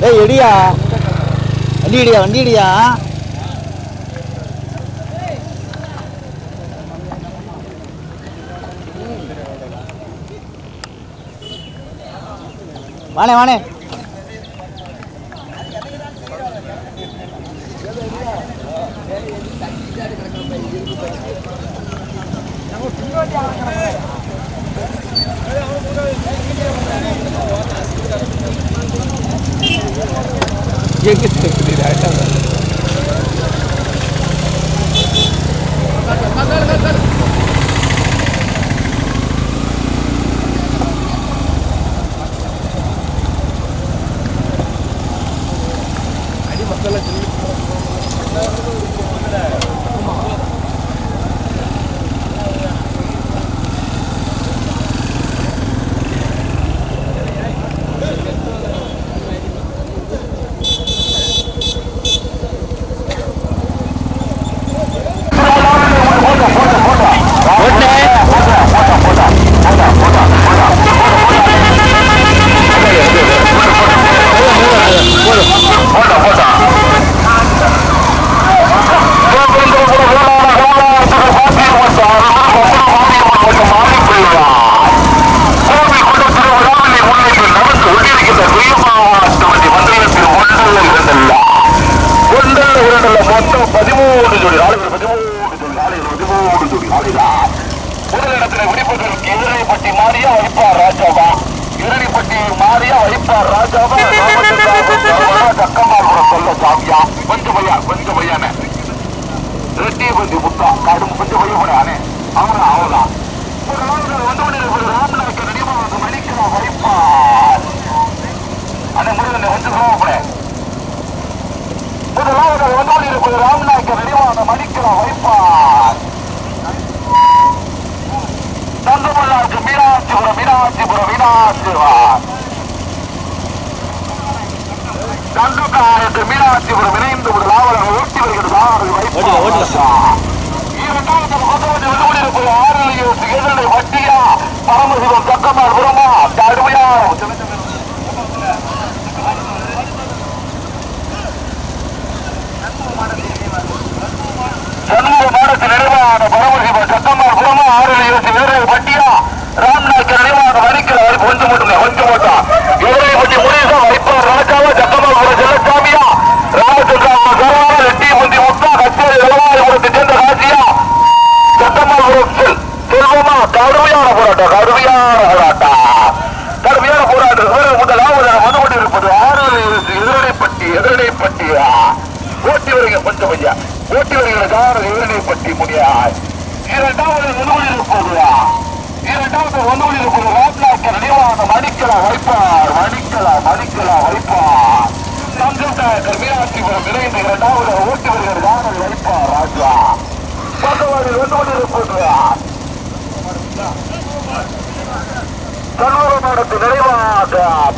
ஏய் எடியா வண்டி இடியா வண்டி இடியா வாணே வாணே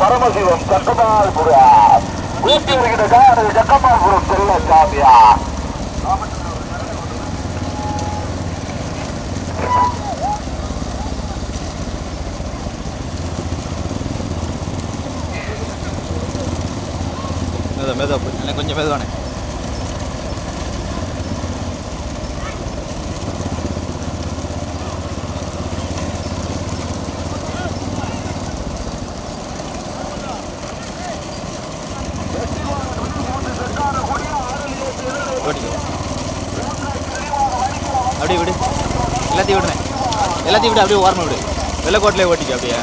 பரமசிவம் சட்டமால்புரம் ஊட்டி வருகிற காடு ஜக்கமால்புரம் செல்ல சாமியா கொஞ்சம் மெதுவானே அப்படியே விடு எல்லாத்தையும் விடுறேன் எல்லாத்தையும் விடு அப்படியே ஓரமாக விடு வெள்ளக்கோட்டிலே ஓட்டிக்க அப்படியே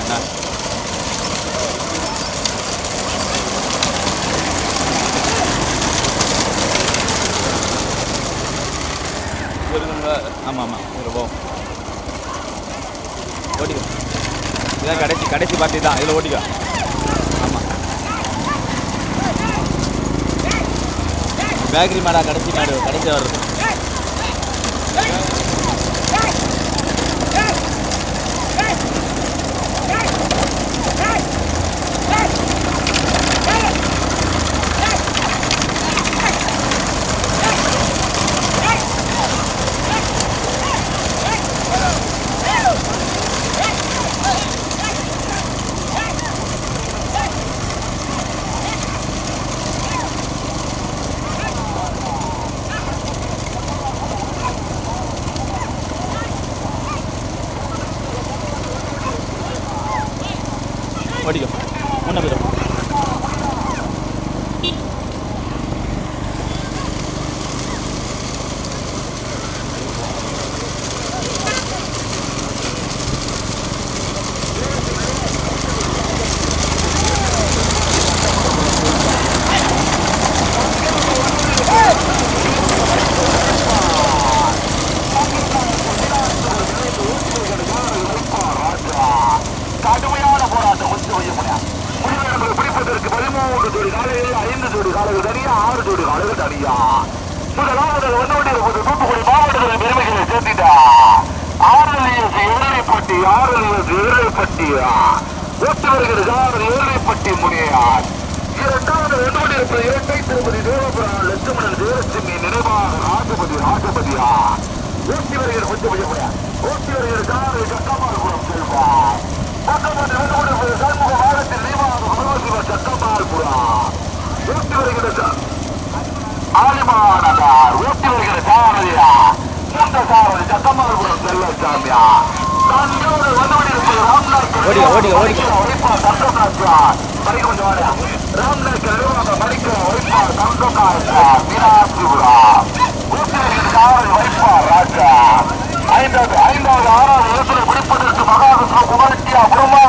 ஆமாம் ஆமாம் ஒரு போவோம் ஓட்டிக்கோ இதான் கடைசி பார்ட்டி தான் இதில் ஓட்டிக்கோ ஆமாம் பேக்கரி மாடா கடைசி மாடு கடைசி வர்றது ஓடிக்கோ முன்ன போயிடும். கடுமையான போராட்டம் பிடிப்பதற்கு 13 ஜோடி காலையில் 5 ஜோடி காலைகள் தனியா 6 ஜோடி காலைகள் தனியா முதலாவது வந்து தூத்துக்குடி மாவட்டத்தில் பெருமைகளை சேர்த்திட்டா எதிரைப்பட்டி ஒட்டு வருகிறது எதிரைப்பட்டி முனியார். இரண்டாவது ஒன்றோடு இருப்பது இரட்டை திருப்பதி தேவபுரம் லட்சுமணன் தேவலட்சுமி நினைவாக ராஜபதியா ஓட்டி வருகிற கொஞ்சம் ஓட்டி வருகிற காரை சட்டமால்புரம் செல்வார். சண்முக மாவட்டத்தில் நீவாக சட்டமால்புரா ஓட்டி வருகிற ஆலிமாநகர் ஓட்டி வருகிற சாரதியா மூத்த சாரதி சட்டமால்புரம் செல்லசாமியா. தஞ்சோடு வந்து இருப்பது ராம்நாத் ராம்நாத் மணிக்க வைப்பா தங்கம் மீனாட்சிபுரா வைப்பா ராஜா. ஐந்தாவது 6வது இடத்துல பிடிப்பதற்கு மகாவிஷ்ணு குமரட்டியா புறமா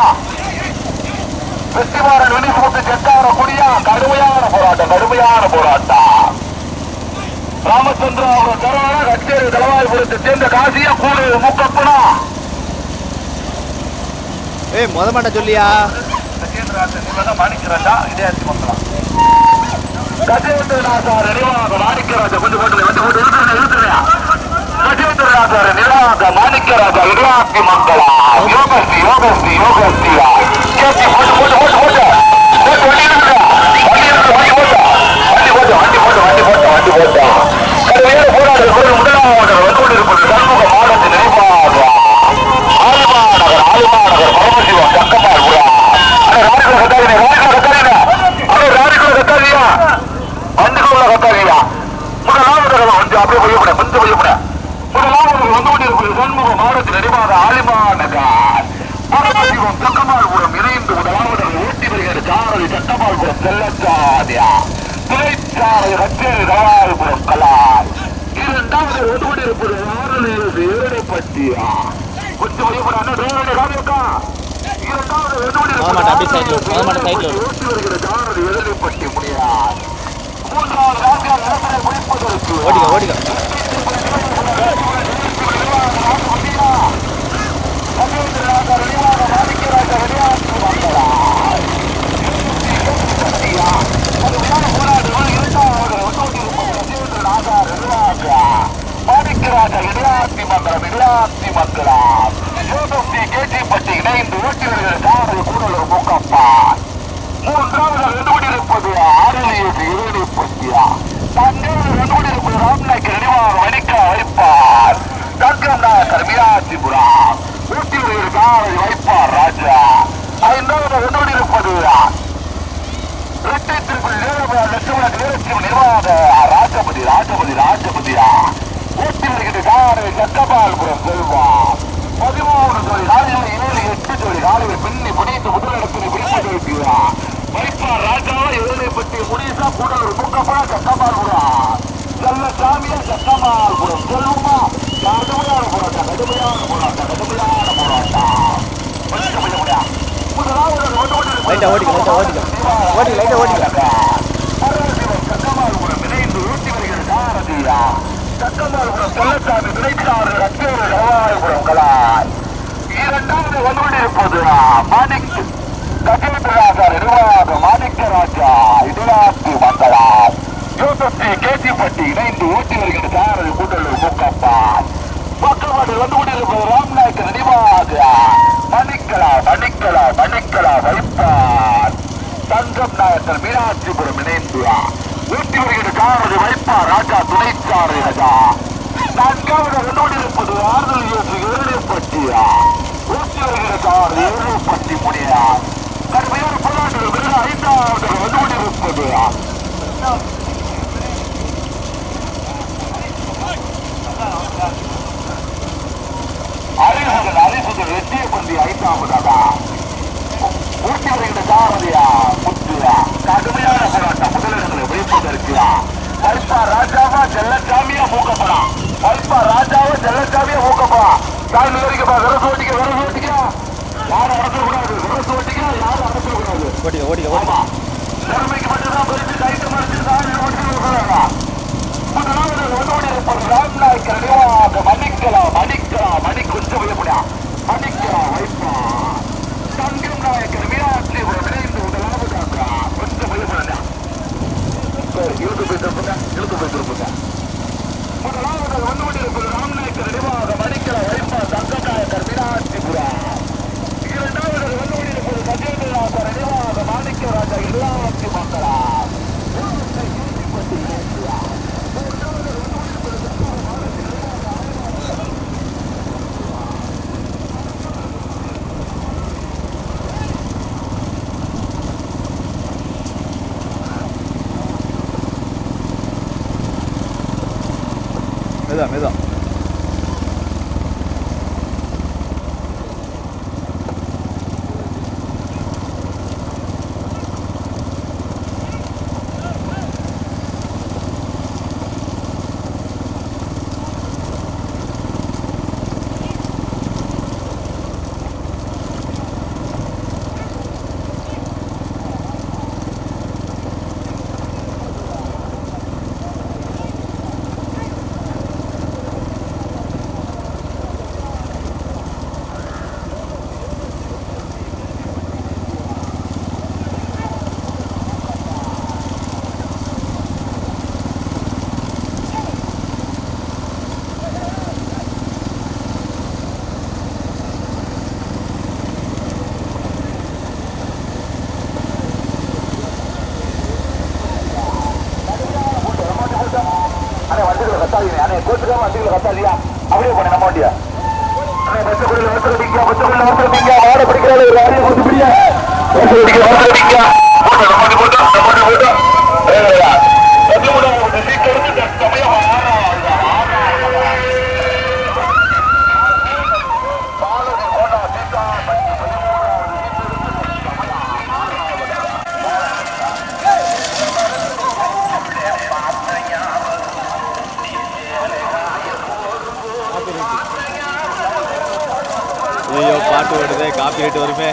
வெற்றிமாறன் வெளிசூட்டு செட்டார குடியா. கடுமையான போராட்டம் ராமச்சந்திரா அவர் தரவன கச்சேரி தலவாய்புரத்தை சேர்ந்த காசியா கூடு மூக்கப்பனா முத மாட்ட சொல்லியா மாணிக்கராஜா இடையாட்சி மங்கலம் கஜேந்திரநாதார் நிர்வாக மாணிக்கராஜா கொஞ்சம் போட்டு இழுத்துறியா கஜேந்திரநாதார் நிர்வாக மாணிக்கராஜா இடையாட்சி மங்கலம் யோகஸ்தியா கேட்டி போட்டு போராடுகிற முதலாவது வந்து கொண்டிருப்பது சண்முக மாவட்ட நிர்வாக ஆலிமாநகர் பரமசிவம் சக்கமால்புரா. சண்முக மாவட்ட நிர்வாக ஆலிமாநகர் பரமசிவம் சக்கமால்புரம் இணைந்து முதலாவது ஓட்டி வருகிற சாரதி சட்டமால்புரம் செல்லச்சாதியா துணைச்சாரதி கச்சேரி தவால்புரம் கலால். இரண்டாவது ஒன்று இருப்பது ஏழைப்பட்டியா கொஞ்சம் வையப்படா. இரண்டாவது ஓட்டி வருகிற சாரதி ஏழைப்பட்டி முடியாது. மூன்றாவது ராஜ்யா நிலத்தினை பிடிப்பதற்கு இடையாட்சி மங்கலம் கேஜிப்பட்டி இணைந்து ஓட்டி வருகிற சாரதி கூடலூர் மூக்கப்பா. மூன்றாவது இருப்பது இறைப்பட்டியா. தஞ்சாவூர் இருப்பது ராம்நாயக்கர் நினைவாக வணிக்க வைப்பார் தங்கம் நாயக்கர் மீனாட்சிபுரா ஊட்டி வருகிற சாரதி வைப்பார் ராஜா. ஐந்தாவது இருப்பது இரட்டை திருப்பதி லட்சுமண தேவலட்சுமி நிர்வாக ராஜபதியா ஊட்டி வருகிற சாரதி சட்டமால்புரம் செல்வார். 13 ஜோடி காலையில் 8 ஜோடி காலையில் பின்னி பிடித்து முதலிடத்தில் பிடிப்பதற்கிறார் வைப்பார் ராஜாவா. ஏழைப்பட்டி முடிசா கூடலூர் மூக்கப்பா சட்டமால்புரா செல்லசாமியா சட்டமால்புரம் செல்வமா. கடுமையான போராட்டம் சட்டமால்புரம் இணைந்து ஊட்டி வருகிற சாரதியா சட்டமால்புரம் செல்லசாமி துணைச்சாரதி கச்சேரி தவால்புரம் கலால். இரண்டாவது வந்து இருப்பது கஜேந்திரநாதர் நிர்வாக மாணிக்கராஜா இடையாட்சி மங்கலம் யோகஸ்ரீ கேஜிப்பட்டி இணைந்து ஊட்டி வருகிற சாரதி கூட்டலூர் மூக்கப்பா. பக்கவாடு வந்து கொண்டிருப்பது ராம்நாயக்கர் நினைவாக மணிக்கலா வைப்பார் தங்கம் நாயக்கர் மீனாட்சிபுரம் இணைந்து ஊட்டி வருகிற சாரதி வைப்பார் ராஜா துணைச்சாரதி ராஜா. நான்காவது வந்து கொண்டிருப்பது ஆறுதல் ஏழைப்பட்டியா ஊட்டி வருகிற சாரதி ஏழைப்பட்டி முடியார். கடுமையான போராட்டம் விருது. ஐந்தாவது வந்து கொண்டிருப்பது அரிசுதல் வெற்றிய பந்தி 5வது ஊட்டி வருகிற சாயல் வரைக்கும் விரசு ஓட்டிக்க யாரும் அடக்கக்கூடாது. விரசு ஓட்டிக்க யாரும் அடக்கக்கூடாது. ஓட்டிக்க ஆமா திறமைக்கு மட்டும்தான் போயிட்டு டைட்டு மறைச்சு சாயல் ஓட்டி மணிக்கலாம் மணி கொஞ்சம் வைப்பா மணிக்கலாம் வைப்பா தங்கம் நாயக்கர் மீனாட்சி இணைந்து முதலாவதாக கொஞ்சம் வைப்பா இழுத்து போய் திருப்புங்க முதலாவது வந்து கொண்டிருப்பது ராம்நாயக்கர் நினைவாக மணிக்கலாம் வைப்பா தங்கம் நாயக்கர் மீனாட்சிபுரம். இரண்டாவது வந்து கொண்டிருப்பது கஜேந்திரநாதர் நினைவாக மாணிக்கராஜா எல்லாத்தி மக்களா. மெதா கோச்சுக்காம வண்டிகளை கத்தாதியா அப்படியே போன நம்ம வண்டியா மாட பிடிக்கிறாரு ஒரு ஆரிய கொடுத்து பிடியா ஐயோ பாட்டு ஓடுதே காப்பி ரைட் வருமே.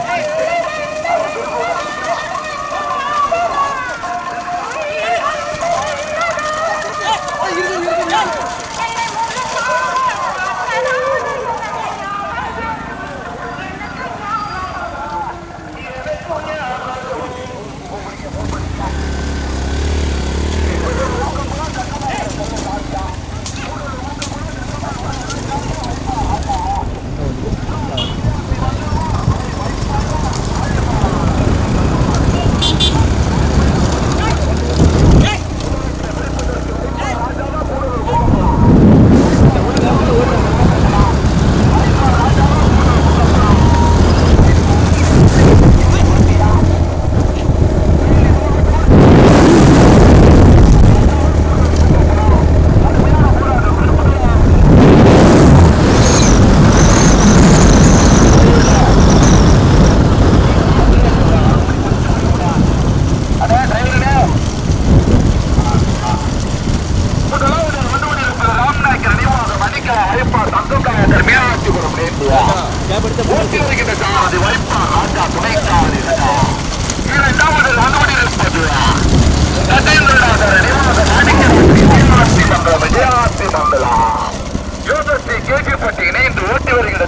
இணைந்து ஓட்டி வருகிறது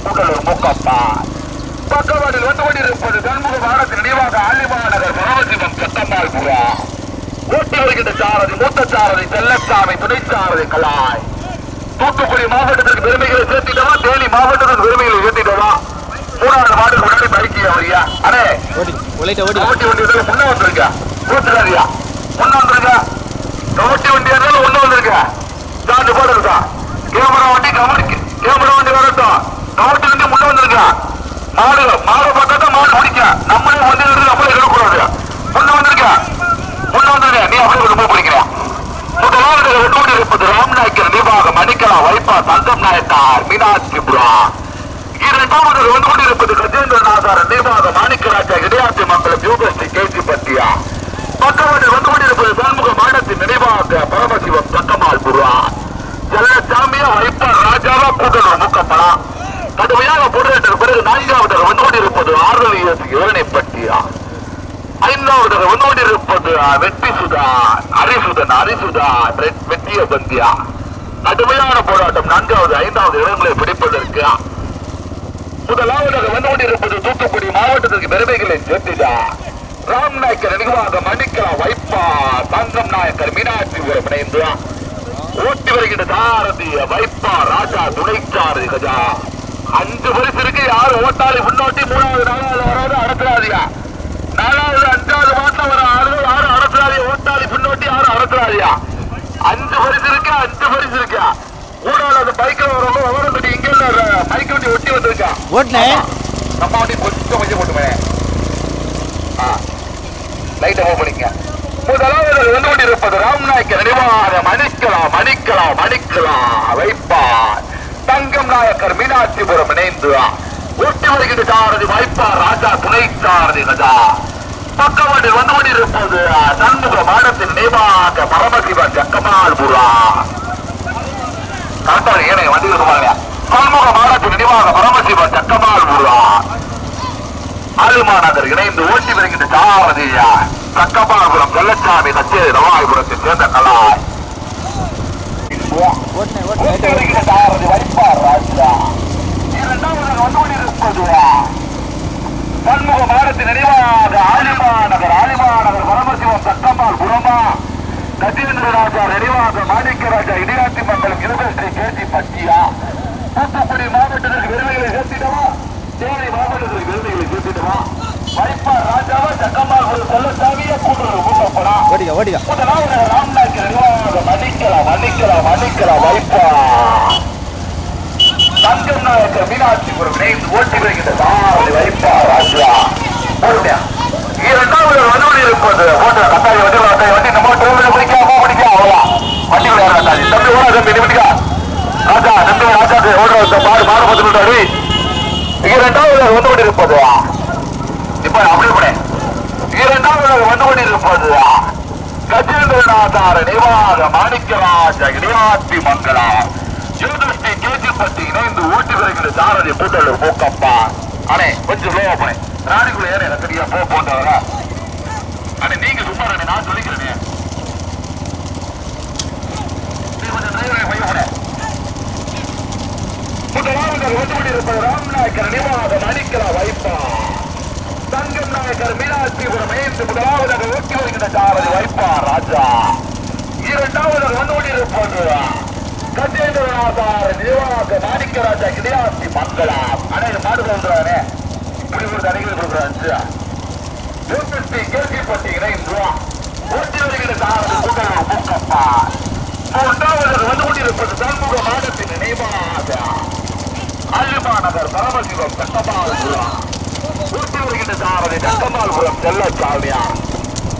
கூட்டலூர் மூக்கப்பா. பக்கவாட்டில் வந்து கொண்டிருப்பது கண்முக வாரத்தின் நினைவாக ஆலிமாநகர் பரமசிவம் சட்டமால்புரா. ஓட்டி வருகின்ற சாரதி மூத்த சாரதி செல்லசாமி துணை சாரதி கலாய். தூத்துக்குடி மாவட்டத்திற்கு பெருமைகளை சேர்த்திட்டவா, தேனி மாவட்டத்திற்கு பெருமைகளை சேர்த்திட்டவா. மூணாவது மாடு முன்னாடி பைக்கியா வரியா அடே ஓட்டி வண்டி முன்ன வந்துருக்க கூட்டுறாதியா முன்ன வந்துருக்க. ஓட்டி வண்டி முன்ன வந்துருக்க சார்ஜ் போடுறா. கேமரா வண்டி கேமரா வண்டி வரட்டும். ஓட்டி வண்டி முன்ன வந்துருக்க. மாடு பார்த்தா தான் மாடு பிடிக்க. நம்மளே வண்டி நம்மளே இருக்கக்கூடாது. முன்ன வந்துருக்க நீ அப்படியே ரொம்ப பிடிக்கிறேன். ராம்நாயக்கர் நிர்வாக மணிக்கலா வைப்பா தங்கம் நாயக்கார் மீனாட்சிபுரம். இரண்டாவது வந்து கொண்டிருப்பது கஜேந்திரநாதர் நிர்வாக மாணிக்கராஜா இடையாட்சி மங்கலம் யூகஸ்ரீ கேசி பட்டியா. பக்கவாடு வந்து கொண்டிருப்பது சண்முக மாடத்தின் நினைவாக பரமசிவம் சட்டமால்புரா. செல்லசாமியா வைப்பா ராஜாவா கூட்டணும் மூக்கப்படா. நான்காவது வந்து இருப்பது வெற்றி சுதான் அரிசுதான் வெற்றிய பந்தியா. கடுமையான போராட்டம். நான்காவது 5வது இடங்களை பிடிப்பதற்கு முதலாவதாக வந்து கொண்டிருப்பது தூத்துக்குடி மாவட்டத்திற்கு பெருமைகளை சேர்த்திடா ராம் நாயக்கர் நிர்வாக மணிக்கலா வைப்பா தங்கம் நாயக்கர் மீனாட்சிபுரம் இணைந்து ஓட்டி வருகின்ற சாரதி வைப்பா ராஜா துணைச்சாரதி கஜா. 5 பரிசு இருக்கு. யாரும் ஓட்டாளி முன்னோட்டி 3வது 4வது வராது அடத்துறாதியா. 4வது 5வது மாட்டில் வர ஆளுகள் யாரும் அடத்துறாதியா. ஓட்டாளி முன்னோட்டி யாரும் அடத்துறாதியா. 5 பரிசு இருக்கா. 5 பரிசு இருக்கா. 3வது பைக்கில் வரவங்க விவரம் கட்டி இங்க பைக் வண்டி ஒட்டி வந்திருக்கா. நம்ம வண்டி கொஞ்சம் கொஞ்சம் போட்டுமே லைட்டை ஓ பண்ணிக்க. முதலாவது வந்து கொண்டிருப்பது ராம்நாயக்கர் நினைவாக மணிக்கலா வைப்பார் தங்கம் நாயக்கர் மீனாட்சிபுரம் இணைந்து ஒட்டி வருகின்ற சாரதி வைப்பார் ராஜா துணை சாரதி கஜா. பக்கவாட்டில் வந்து கொண்டிருப்பது சண்முக மாடத்தின் நினைவாக பரமசிவன் ஜக்கமால்புரா. கரெக்டாக ஏனே வண்டி வருவாங்க. சண்முக மாடத்தின் நினைவாக பரமசிவன் ஜக்கமால்புரா ஆலிமாநகர் இணைந்து ஓட்டி வருகின்ற சாரதியா சக்கமால்புரம் வெள்ளச்சாமி கச்சேரி ரவாய்புரத்தை சேர்ந்த கலாய். சாரதி வைப்பார் ராஜா. 2வது வந்து கொண்டிருப்பது சண்முக மாடத்தின் நினைவாக ஆலிமாநகர் பரமசிவம் சக்கமால்புரமா கஜேந்திரராஜா நினைவாக மாணிக்கராஜா இடியாத்தி மங்கலம் யூனிவர்சிட்டி கேசி பட்டியா. தூத்துக்குடி மாவட்டத்திற்கு பெருமைகளை சேர்த்திடவா. தேனி மாவட்டத்திற்கு பெருமைகளை சேர்த்திடவா. வைப்பார் ராஜாவா சக்கமால்புரம் செல்லசாமியா கூட்டுறவு கூட்டப்படா. முதலாவது ராம்நாயக்கர் நிர்வாக மணிக்கலா வைப்பார் தங்கம் நாயக்கர் மீனாட்சிபுரம் இணைந்து ஓட்டி வருகின்ற சாரதி வைப்பார் ராஜா. 2வது வந்து இருப்பது கட்டாய வண்டி நம்ம பிடிக்கா அவ்வளோ வண்டி கட்டாதி தம்பி ஓட தம்பி நிமிடிக்கா ராஜா தம்பி ராஜாக்கு ஓடுற பாடு பார்த்து. 2வது வந்து கொண்டிருப்பது இப்ப அப்படி கூட 2வது வந்து கொண்டிருப்பது கஜேந்திரநாதார நிர்வாக மாணிக்கராஜா இடையாத்தி மங்களா யூனிவர்சிட்டி கேஜிப்பட்டி இணைந்து ஓட்டி வருகிற சாரதி பூட்டலூர் மூக்கப்பா. அண்ணே கொஞ்சம் லோவா போனேன். ராணிக்குள்ள ஏற எனக்கு தெரியா போன்றவர அண்ணே நீங்க சும்மா நான் சொல்லிக்கிறேன். கொஞ்சம் டிரைவரை பையன் முதலாவது வந்து கொண்டிருப்பது ராம்நாயக்கர் நிர்வாக மணிக்கலா வைப்பா தங்கம் நாயக்கர் மீனாட்சிபுரம் இணைந்து முதலாவதாக ஓட்டி வருகின்ற சாரதி வைப்பார் ராஜா. 2வது வந்து கொண்டிருப்பது கஜேந்திரநாதார நிர்வாக மாணிக்கராஜா இடையாத்தி மங்களா. அனைத்து மாடுகள் வந்துடுறானே இப்படி ஒரு தடைகள் கொடுக்குறாங்க. யூனிவர்சிட்டி கேள்விப்பட்டி இணைந்து ஓட்டி வருகிற சாரதி கூட்டணி மூக்கப்பா. 3வது வந்து கொண்டிருப்பது சண்முக மாடத்தின் நினைவாக ஆலிமாநகர் பரமசிவம் சக்கமால்புரம் ஓட்டி வருகின்ற சாரதி சக்கமால்புரம் செல்லச்சாமியா.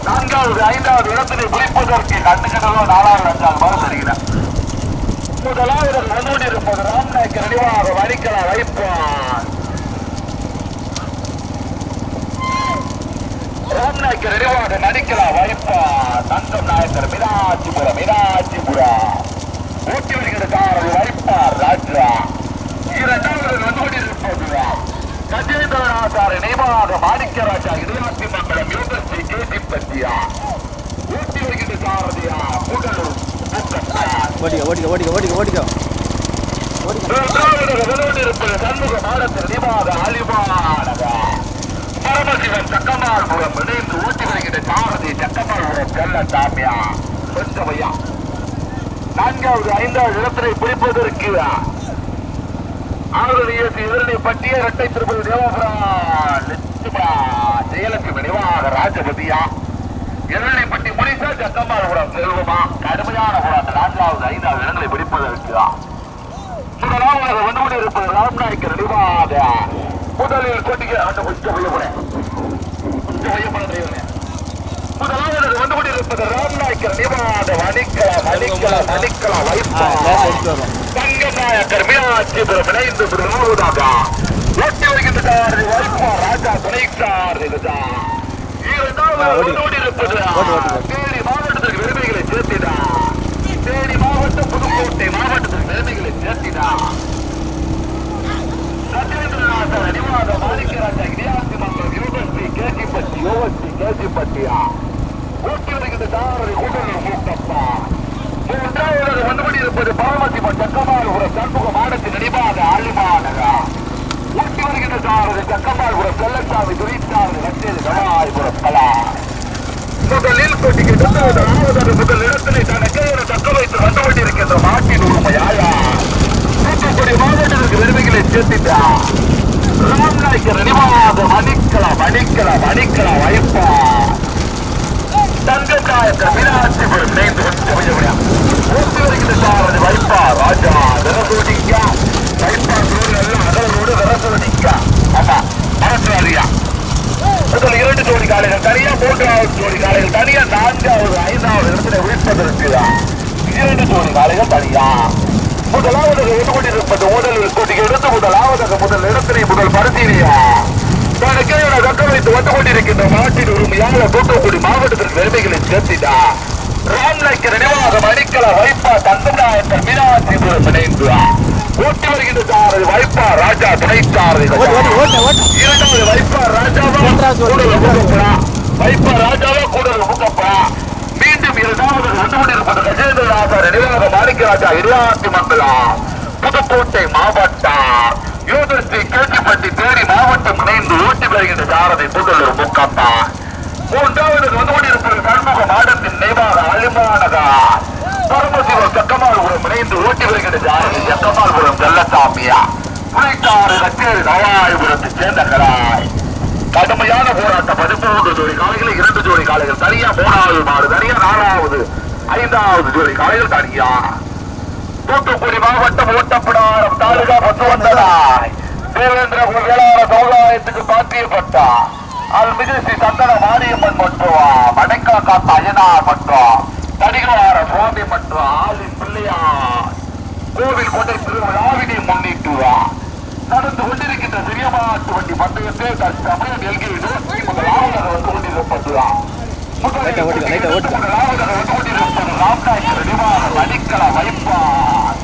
4வது 5வது இடத்தினை பிடிப்பதற்கு கண்டுகிட்டதோ 4வது 5வது மறு தருகிறேன். முதலாவது வந்து கொண்டிருப்பது ராம்நாயக்கர் நினைவாக மணிக்கலா வைப்பார் ராம்நாயக்கர் நினைவாக மணிக்கலா வைப்பார் தங்கம் நாயக்கர் மீனாட்சிபுரம் ஓட்டி வருகிற சாரதி வைப்பார் ராஜா. 2வது வந்து கொண்டிருப்பது கஜேந்திரநாதார நினைவாக மாணிக்கராஜா இடையாத்தி மங்கலம் யூனிவர்சிட்டி கேசிப்பட்டியா ஓட்டி வருகின்ற சாரதியா கூட்டலூர் சண்முக மாடத்தில் நினைவாக ஆலிமாநகர் பரமசிவன் சக்கமால்புரம் இணைந்து ஓட்டி வருகின்ற சாரதி சக்கமால்புரம் செல்லசாமியா கொஞ்சமையா. 4வது 5வது இடத்தினை பிடிப்பதற்கு எதிரணி பட்டிய இரட்டை திருப்பதி ஜெயலட்சுமி நினைவாக ராஜபதியா. எதிரணி பட்டி முடித்தா சக்கமால்புரம் செல்வமா. கடுமையான போராட்டம். 4வது 5வது இடங்களை பிடிப்பதற்கு முதலாவது வந்து கொண்டிருப்பது ராம்நாயக்கர் நினைவாக முதலில் கொட்டிக்க கொஞ்சம் வையப்பட முதலாவது வந்து கொண்டிருப்பது ராம்நாயக்கர் நினைவாக மணிக்கலா வைப்பார் தங்கம் நாயக்கர் மீனாட்சிபுரம் இணைந்து விடுவதாக ஓட்டி வருகின்ற சாரதி வைப்பார் ராஜா துணைச்சாரதி கஜா. 2வது வந்து கொண்டிருப்பது தேனி மாவட்டத்திற்கு பெருமைகளை சேர்த்திடா. தேனி மாவட்டம் புதுக்கோட்டை மாவட்டத்திற்கு பெருமைகளை சேர்த்திடா. கஜேந்திரநாதர் நினைவாக மாணிக்கராஜா இடையாத்தி மங்கலம் யூனிவர்சிட்டி கேசிப்பட்டி யோகத்தி கேசிப்பட்டியா ஊட்டி வருகின்ற சாரதி கூட்டணி மூக்கப்பா மூன்றாவது வந்துபடி இருப்பது பாமதிமன் சக்கமால்புரம் சண்முக மாடத்தின் நடிபாக ஆலிமாநகா ஊட்டி வருகின்ற சாரதி சக்கமால்புரம் செல்லசாமி துணித்தாரதி கட்டேது கவாய்புரம் கலா முதலில் போட்டிக்கு முதல் இடத்திலே தனக்கு தக்க வைத்து வந்து கொண்டிருக்கின்ற மாட்டின் உரிமையாயா தூத்துக்குடி மாவட்டத்திற்கு பெருமைகளை சேர்த்திட்டார் ராம்நாய்க்கு நினைவாக மணிக்கலாம் வைப்பா தங்கக்காயக்க மீனாட்சிபுரம் இணைந்து ஊட்டி வருகின்ற சாரதி வைப்பா ராஜா விரசோடிக்கா வைப்பா எல்லாம் அதனோடு விரசோடிக்கா ஆமா மறக்கிறாரியா முதல் 2 ஜோடி காலைகள் தனியா 3வது ஜோடி காலைகள் தனியா 4வது 5வது இடத்துல விழிப்பதற்குதான் 2 ஜோடி காலைகள் தனியா முதலாவதாக வந்து கொண்டிருப்பது முதல் போட்டிக்கு எடுத்து முதலாவதாக முதல் இடத்தினை முதல் பரிசீலியா தனக்கையோட தக்க வைத்து வந்து கொண்டிருக்கின்ற மாட்டின் உரிமையாக தூத்துக்குடி மாவட்டத்திற்கு பெருமைகளை சேர்த்திட்டா ராம்நாய்க்கு நினைவாக மணிக்கல வைப்பா தங்கநாயக்கர் மீனாட்சிபுரம் இணைந்து ஊட்டி வருகின்ற சாரதி வைப்பா ராஜா துணைச்சாரதி 2வது வைப்பா ராஜாவா கூடல் முகப்பா மீண்டும் 2வது வந்து கொண்டிருப்பது கஜேந்திரநாதர் நினைவாக மாணிக்கராஜா இடையாட்டி மங்கலம் புதுக்கோட்டை மாவட்டம் யோகஸ்ரீ கேட்டிப்பட்டி தேனி மாவட்டம் இணைந்து ஊட்டி வருகின்ற சாரதி கூடலூர் முகப்பா 3வது வந்து கொண்டிருப்பது சண்முக மாடத்தின் நினைவாக அலிமாநகா பரமசிவம் சக்கமால்புரம் இணைந்து ஊட்டி வருகின்ற சாரதி சக்கமால்புரம் செல்லசாமியா புனைத்தாறு கச்சேரி நவாய்புரத்தை சேர்ந்தகராய் கடுமையான போராட்டம் 13 ஜோடி காலைகளில் 2 ஜோடி காலைகள் தனியா 3வது மாடு தனியா 4வது 5வது ஜோடி காலைகள் தனியா தூத்துக்குடி மாவட்டம் ஓட்டப்படாரம் தாலுகா பசுவந்தராய் தேவேந்திர வேளாண் சமுதாயத்துக்கு பாத்தியப்பட்டா அல்மிகு ஸ்ரீ சந்தன மாரியம்மன் மற்றும் மடைக்கா காத்த அய்யனார் மற்றும் தடிகார சுவாமி மற்றும் ஆலின் பிள்ளையார் கோவில் கொண்டை திருவிழாவினை முன்னிட்டுவா நடந்து கொண்டிருக்கின்ற சிறியமாட்டு வண்டி பந்தயத்தை தற்சமயம் எல்கையை நோக்கி முதலாவதாக வந்து கொண்டிருப்பதுதான் முதலாவதாக வந்து கொண்டிருப்பது ராம்நாய்க்கு நினைவாக மணிக்கல வைப்பார்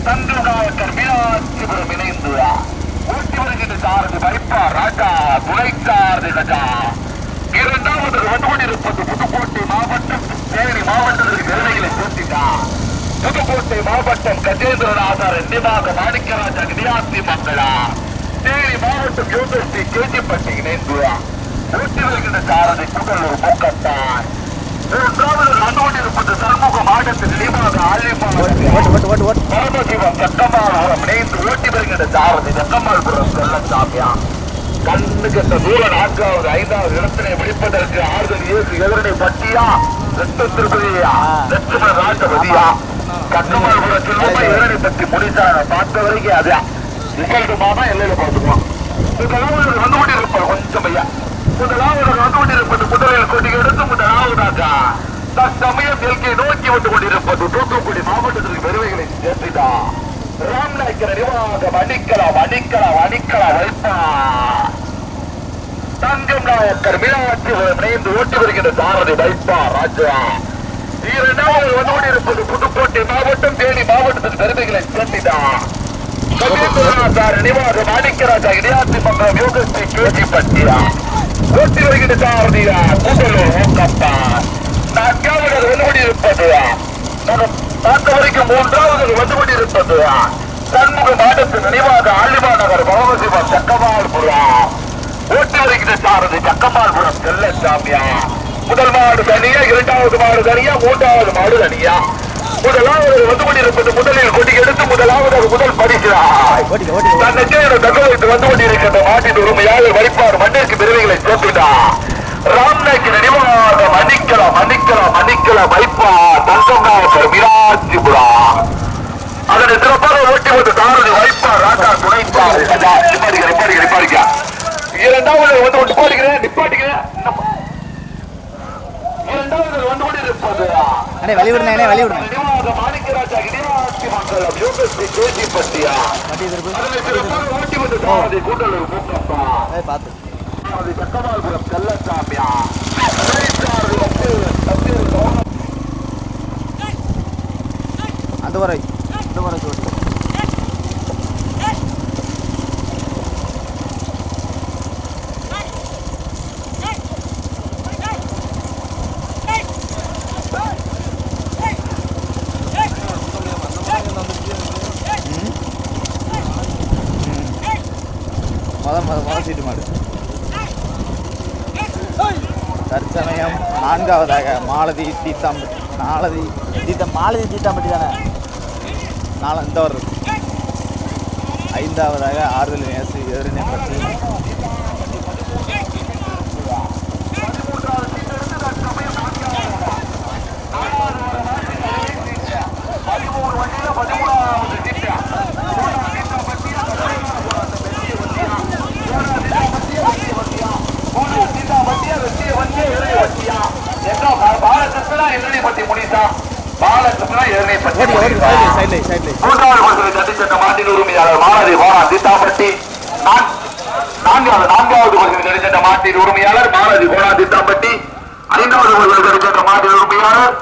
தங்கநாயக்கர் மீனாட்சிபுரம் இணைந்து ஊட்டி வருகின்ற சாரதி வைப்பார் ராஜா துணைச்சாரதி கஜா 2வது வந்து கொண்டிருப்பது புதுக்கோட்டை மாவட்டம் தேனி மாவட்டத்திற்கு பெருமைகளை சேர்த்திட்டார் புதுக்கோட்டை மாவட்டம் கஜேந்திரநாதர் நினைவாக மாணிக்கராஜா இடையாத்தி மங்களா தேனி மாவட்டம் யோகஸ்ரீ கேட்டிப்பட்டி இணைந்து ஊட்டி வருகின்ற சாரதி கூடலூர் முக்கத்தான் 3வது வந்து கொண்டிருப்பது சண்முக மாடத்தின் நினைவாக பரமசிவம் சக்கமால்புரம் இணைந்து ஊட்டி வருகின்ற சாரதி சக்கமால்புரம் செல்லசாமியா கண்ணு கட்ட தூர 4வது 5வது இடத்தினை விழிப்பதற்கு ஆறுதல் இயேசு எதிரணை பட்டியா திருப்பதியா லட்சுமண ராஜபதியா கண்ணமால்புரம் செல்வமா எதிரணை பற்றி முடிச்சாங்க பார்த்த வரைக்கும் அதான் ரிசல்ட் மாமா எல்லையில பார்த்துக்குவோம் முதலாவது வந்து கொண்டிருப்பார் கொஞ்சம் ஐயா முதலாவது வந்து கொண்டிருப்பது முதலில் கொண்டு எடுத்து முதலாவதாக தற்சமயம் எல்கை நோக்கி வந்து கொண்டிருப்பது தூத்துக்குடி மாவட்டத்திற்கு பெருமைகளை சேர்த்துதா ராம்நாய்க்கு நினைவாக மணிக்கலா வைப்பா தங்கம் நாயக்கர் மீனாட்சிபுரம் இணைந்து ஓட்டி வருகின்ற சாரதி வைப்பா ராஜா 2வது வந்து கொண்டிருப்பது புதுக்கோட்டை மாவட்டம் தேனி மாவட்டத்திற்கு பெருமைகளை சேர்த்துதா நினைவாக மாணிக்கராஜா இடையாத்தி மங்கலம் யோகஸ்ரீ கேட்டிப்பட்டியா ஊட்டி வருகின்ற சாரதியா கூடலூர் மூக்கப்பா 4வது வந்து கொண்டிருப்பது பார்த்த வரைக்கும் 3வது வந்து கொண்டிருப்பது சண்முக மாடத்தின் நினைவாக ஆலிமாநகர் பரமசிவம் சக்கமால்புரம் ஊட்டி வருகின்ற சாரதி சக்கமால்புரம் செல்லசாமியா முதல் மாடு தனியா 2வது மாடு தனியா 3வது மாடு தனியா முதலாவது வந்து கொண்டிருப்பது முதலில் கொடி எடுத்து முதல் பரிசாய் தக்க வைத்து வந்து கொண்டிருக்கின்ற மாட்டின் உரிமையாக வைப்பார் மண்ணிற்கு பெருமைகளை சேர்த்துட்டார் ராம்நாய்க்கு நினைவாக மணிக்கலா வைப்பா தங்கநாயக்கர் மீனாட்சிபுரம் அதனை சிறப்பாக ஓட்டி வந்து சாரதி வைப்பா ராஜா துணைப்பார் 2வது வந்து நிப்பாட்டுகிறேன் 2வது வந்து கொண்டிருப்பது மாணிக்கராஜா இடையாட்சி மங்கலம் யோகஸ்ரீ கேட்டிப்பட்டியா அதனை சிறப்பாக ஓட்டி வந்து சாரதி கூடலூர் மூக்கப்பா சக்கமால்புரம் செல்லசாமியா அந்த வரை மாடு. தற்சமயம் 4வதாக மாலதி தீத்தாம்பட்டி. மாலதி தீத்தாம்பட்டி தானே இந்த வரும். 5வதாக ஆறுதல் நேசு எதிரினைப்பட்டி. மாட்டின் உரிமையாளர் மாலதி கோணா திட்டாம்பட்டி. 5வது மாட்டின் உரிமையாளர்